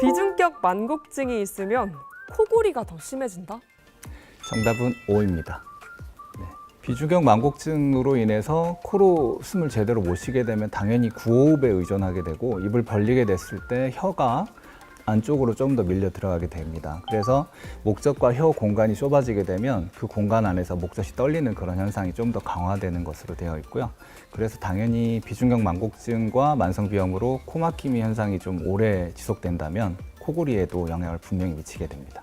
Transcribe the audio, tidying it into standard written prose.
비중격 만곡증이 있으면 코골이가 더 심해진다? 정답은 O입니다. 네. 비중격 만곡증으로 인해서 코로 숨을 제대로 못 쉬게 되면 당연히 구호흡에 의존하게 되고 입을 벌리게 됐을 때 혀가 안쪽으로 좀 더 밀려 들어가게 됩니다. 그래서 목젖과 혀 공간이 좁아지게 되면 그 공간 안에서 목젖이 떨리는 그런 현상이 좀 더 강화되는 것으로 되어 있고요. 그래서 당연히 비중격 만곡증과 만성비염으로 코막힘 현상이 좀 오래 지속된다면 코골이에도 영향을 분명히 미치게 됩니다.